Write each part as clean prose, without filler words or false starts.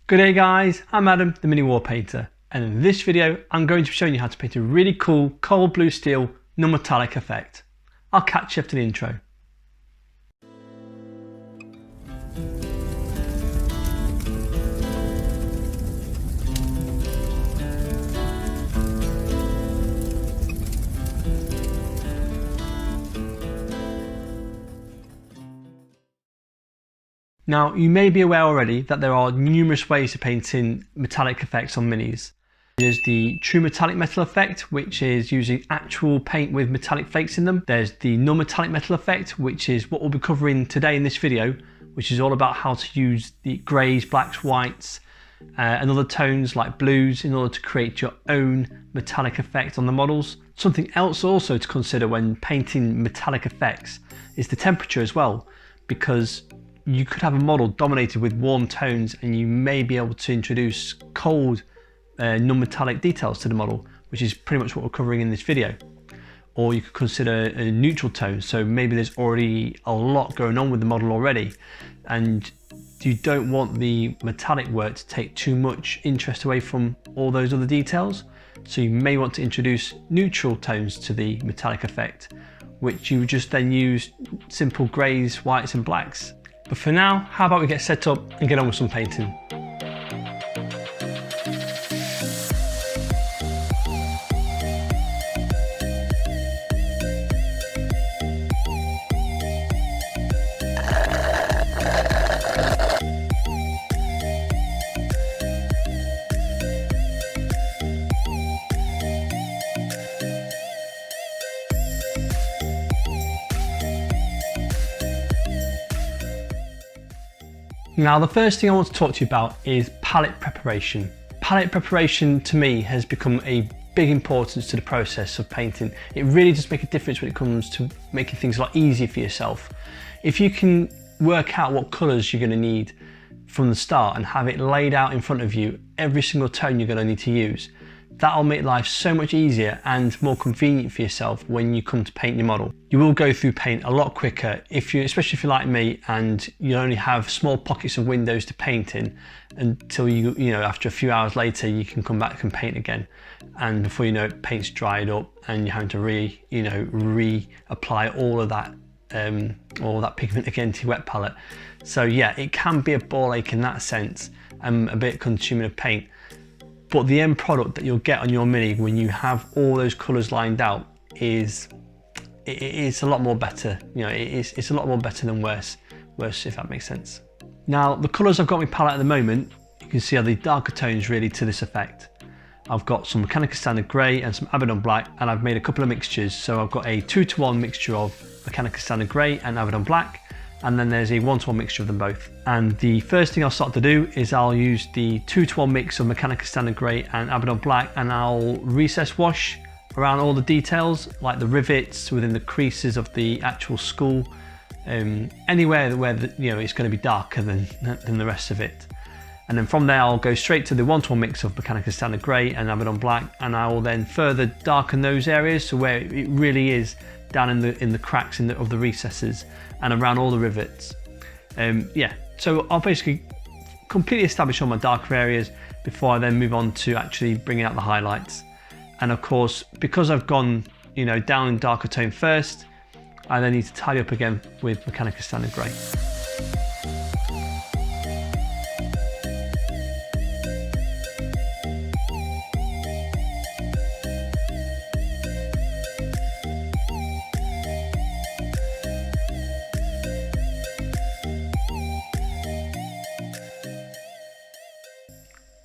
Good day guys, I'm Adam, the Mini War Painter, and in this video I'm going to be showing you how to paint a really cool cold blue steel non-metallic effect. I'll catch you after the intro. Now, you may be aware already that there are numerous ways of painting metallic effects on minis. There's the true metallic metal effect, which is using actual paint with metallic flakes in them. There's the non-metallic metal effect, which is what we'll be covering today in this video, which is all about how to use the greys, blacks, whites, and other tones like blues in order to create your own metallic effect on the models. Something else also to consider when painting metallic effects is the temperature as well, because you could have a model dominated with warm tones and you may be able to introduce cold non-metallic details to the model, which is pretty much what we're covering in this video. Or you could consider a neutral tone, so maybe there's already a lot going on with the model already and you don't want the metallic work to take too much interest away from all those other details, so you may want to introduce neutral tones to the metallic effect, which you would just then use simple greys, whites and blacks. But for now, how about we get set up and get on with some painting. Now, the first thing I want to talk to you about is palette preparation. Palette preparation to me has become a big importance to the process of painting. It really does make a difference when it comes to making things a lot easier for yourself. If you can work out what colours you're going to need from the start and have it laid out in front of you, every single tone you're going to need to use, that'll make life so much easier and more convenient for yourself when you come to paint your model. You will go through paint a lot quicker, especially if you're like me and you only have small pockets of windows to paint in, until after a few hours later you can come back and paint again, and before you know it, paint's dried up and you're having to reapply all of that pigment again to your wet palette. So yeah, it can be a ball ache in that sense and a bit consuming of paint. But the end product that you'll get on your Mini when you have all those colours lined out it's a lot more better. It's a lot more better than worse, if that makes sense. Now, the colours I've got in my palette at the moment, you can see are the darker tones really to this effect. I've got some Mechanical Standard Grey and some Abaddon Black, and I've made a couple of mixtures. So I've got a 2-to-1 mixture of Mechanical Standard Grey and Abaddon Black, and then there's a 1-to-1 mixture of them both. And the first thing I'll start to do is I'll use the 2-to-1 mix of Mechanical Standard Grey and Abaddon Black, and I'll recess wash around all the details, like the rivets within the creases of the actual skull, anywhere where it's going to be darker than the rest of it. And then from there I'll go straight to the 1-to-1 mix of Mechanical Standard Grey and Abaddon Black, and I will then further darken those areas to where it really is down in the cracks of the recesses and around all the rivets. So I'll basically completely establish all my darker areas before I then move on to actually bringing out the highlights. And of course, because I've gone down in darker tone first, I then need to tidy up again with Mechanical Standard Grey.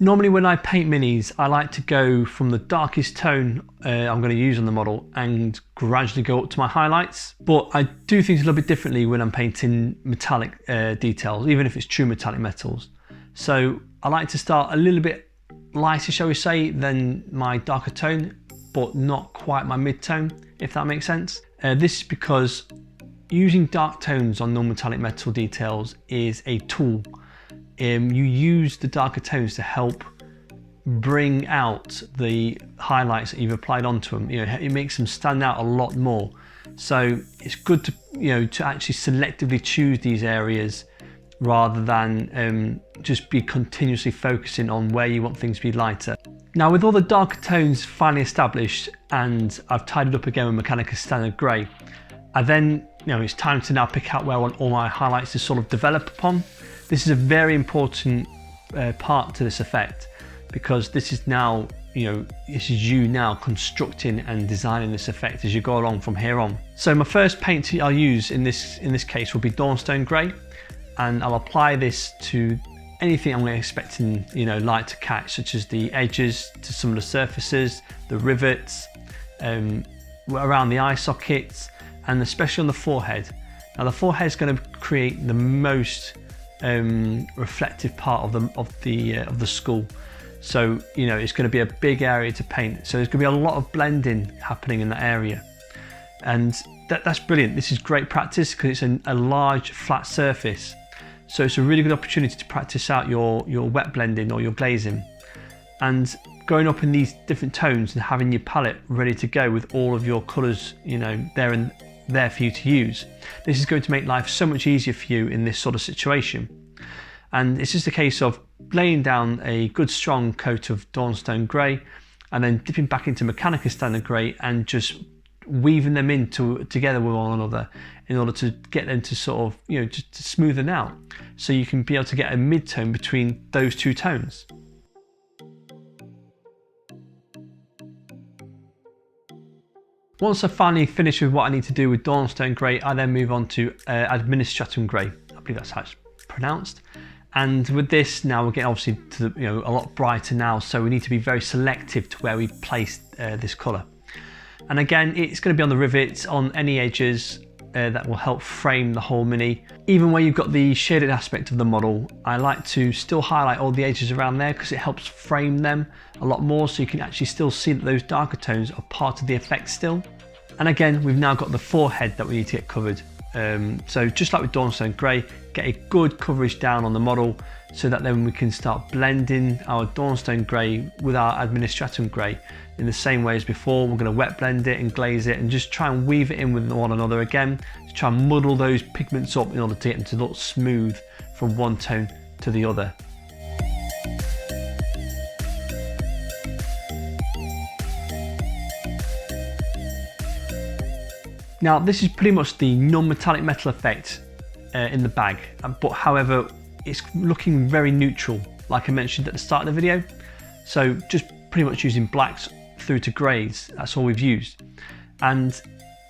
Normally when I paint minis, I like to go from the darkest tone I'm going to use on the model and gradually go up to my highlights. But I do things a little bit differently when I'm painting metallic details, even if it's true metallic metals. So I like to start a little bit lighter, shall we say, than my darker tone, but not quite my mid-tone, if that makes sense. This is because using dark tones on non-metallic metal details is a tool. You use the darker tones to help bring out the highlights that you've applied onto them. You know, it makes them stand out a lot more. So it's good to, you know, to actually selectively choose these areas rather than just be continuously focusing on where you want things to be lighter. Now, with all the darker tones finally established and I've tidied up again with Mechanica Standard Grey, it's time to now pick out where I want all my highlights to sort of develop upon. This is a very important part to this effect, because this is now, this is you now constructing and designing this effect as you go along from here on. So my first paint I'll use in this case will be Dawnstone Grey, and I'll apply this to anything I'm expecting, light to catch, such as the edges to some of the surfaces, the rivets, around the eye sockets, and especially on the forehead. Now the forehead is going to create the most reflective part of the skull. So it's going to be a big area to paint. So there's going to be a lot of blending happening in that area, and that's brilliant. This is great practice because it's a large flat surface. So it's a really good opportunity to practice out your wet blending or your glazing, and going up in these different tones and having your palette ready to go with all of your colours, there for you to use. This is going to make life so much easier for you in this sort of situation. And it's just a case of laying down a good strong coat of Dawnstone Grey and then dipping back into Mechanica Standard Grey and just weaving them together with one another in order to get them to sort of, just to smoothen out. So you can be able to get a mid-tone between those two tones. Once I finally finish with what I need to do with Dawnstone Grey, I then move on to Administratum Grey. I believe that's how it's pronounced. And with this, now we're getting obviously to a lot brighter now, so we need to be very selective to where we place this colour. And again, it's going to be on the rivets, on any edges that will help frame the whole Mini. Even where you've got the shaded aspect of the model, I like to still highlight all the edges around there because it helps frame them a lot more, so you can actually still see that those darker tones are part of the effect still. And again, we've now got the forehead that we need to get covered. So just like with Dawnstone Grey, get a good coverage down on the model so that then we can start blending our Dawnstone Grey with our Administratum Grey in the same way as before. We're going to wet blend it and glaze it and just try and weave it in with one another again to try and muddle those pigments up in order to get them to look smooth from one tone to the other. Now this is pretty much the non-metallic metal effect in the bag, but however it's looking very neutral like I mentioned at the start of the video. So just pretty much using blacks through to greys, that's all we've used. And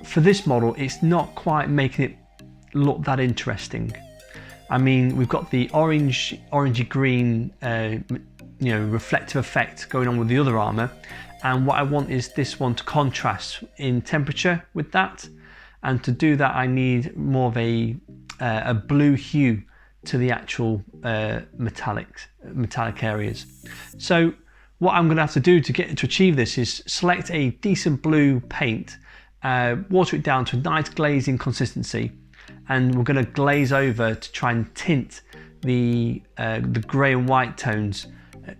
for this model it's not quite making it look that interesting. I mean, we've got the orangey green reflective effect going on with the other armour, and what I want is this one to contrast in temperature with that. And to do that, I need more of a blue hue to the actual metallic areas. So what I'm going to have to do to achieve this is select a decent blue paint, water it down to a nice glazing consistency, and we're going to glaze over to try and tint the grey and white tones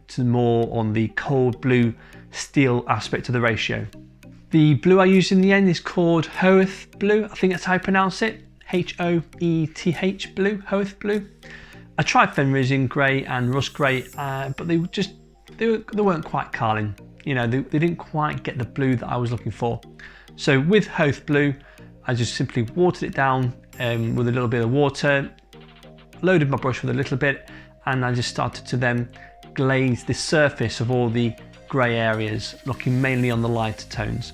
to more on the cold blue steel aspect of the ratio. The blue I used in the end is called Hoeth Blue. I think that's how I pronounce it. Hoeth Blue, Hoeth Blue. I tried Fenris Grey and Rust Grey, but they weren't quite Carlin. They didn't quite get the blue that I was looking for. So with Hoeth Blue, I just simply watered it down with a little bit of water, loaded my brush with a little bit, and I just started to then glaze the surface of all the grey areas, looking mainly on the lighter tones.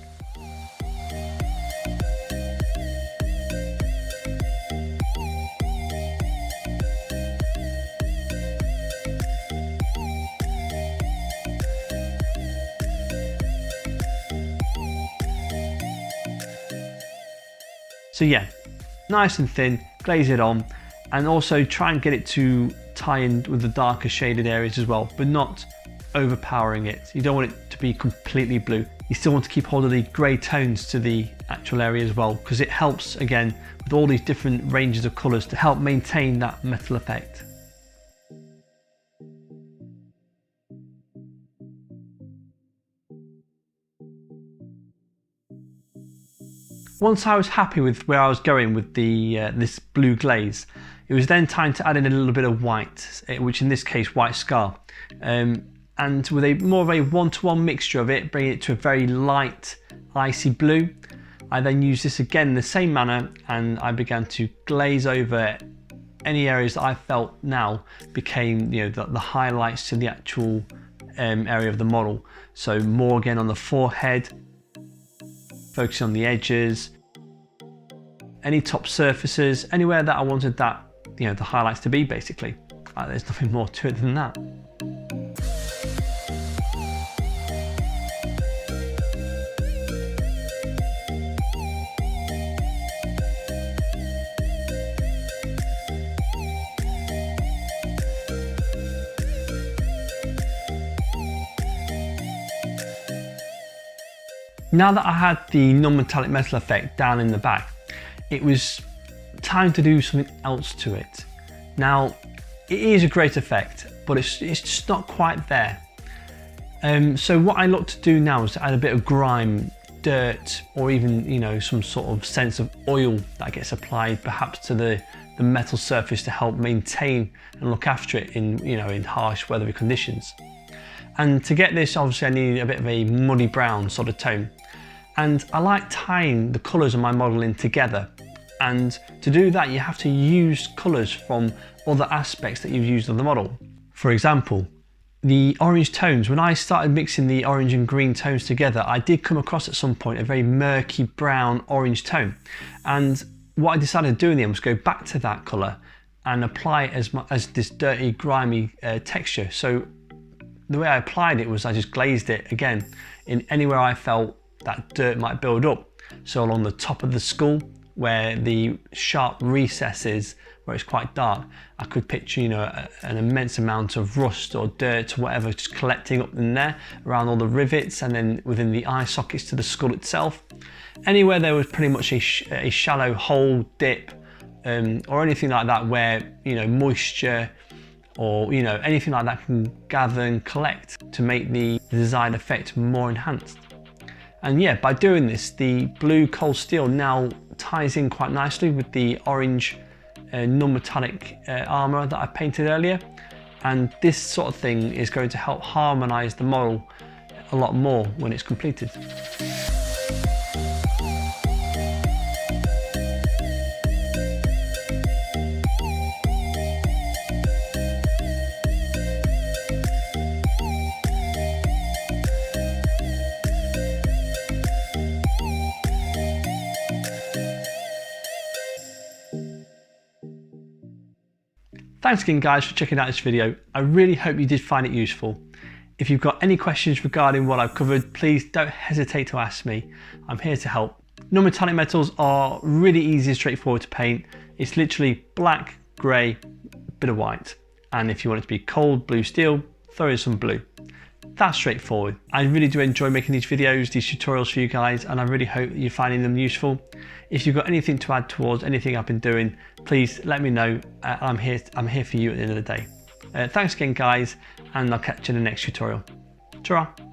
So yeah, nice and thin, glaze it on, and also try and get it to tie in with the darker shaded areas as well, but not overpowering it. You don't want it to be completely blue. You still want to keep hold of the grey tones to the actual area as well, because it helps again with all these different ranges of colours to help maintain that metal effect. Once I was happy with where I was going with the this blue glaze, it was then time to add in a little bit of white, which in this case white scar, and with a more of a one-to-one mixture of it, bring it to a very light icy blue. I then used this again in the same manner, and I began to glaze over any areas that I felt now became, you know, the highlights to the actual area of the model. So more again on the forehead, focusing on the edges, any top surfaces, anywhere that I wanted that, you know, the highlights to be, basically. There's nothing more to it than that. Now that I had the non-metallic metal effect down in the back, it was time to do something else to it. Now, it is a great effect, but it's just not quite there. So what I look to do now is to add a bit of grime, dirt, or even, you know, some sort of sense of oil that gets applied perhaps to the metal surface to help maintain and look after it in, you know, in harsh weather conditions. And to get this, obviously I need a bit of a muddy brown sort of tone. And I like tying the colours of my model in together. And to do that, you have to use colours from other aspects that you've used on the model. For example, the orange tones, when I started mixing the orange and green tones together, I did come across at some point a very murky brown orange tone. And what I decided to do in the end was go back to that colour and apply it as this dirty, grimy texture. So the way I applied it was I just glazed it again in anywhere I felt that dirt might build up. So along the top of the skull, where the sharp recess is, where it's quite dark, I could picture, you know, an immense amount of rust or dirt or whatever just collecting up in there around all the rivets, and then within the eye sockets to the skull itself. Anywhere there was pretty much a shallow hole, dip, or anything like that where, you know, moisture or, you know, anything like that can gather and collect to make the desired effect more enhanced. And yeah, by doing this, the blue cold steel now ties in quite nicely with the orange non-metallic armour that I painted earlier. And this sort of thing is going to help harmonise the model a lot more when it's completed. Thanks again guys for checking out this video. I really hope you did find it useful. If you've got any questions regarding what I've covered, please don't hesitate to ask me. I'm here to help. Non-metallic metals are really easy and straightforward to paint. It's literally black, grey, bit of white. And if you want it to be cold blue steel, throw in some blue. That's straightforward. I really do enjoy making these videos, these tutorials for you guys, and I really hope that you're finding them useful. If you've got anything to add towards anything I've been doing, please let me know. I'm here for you at the end of the day. Thanks again guys, and I'll catch you in the next tutorial. Ta-ra!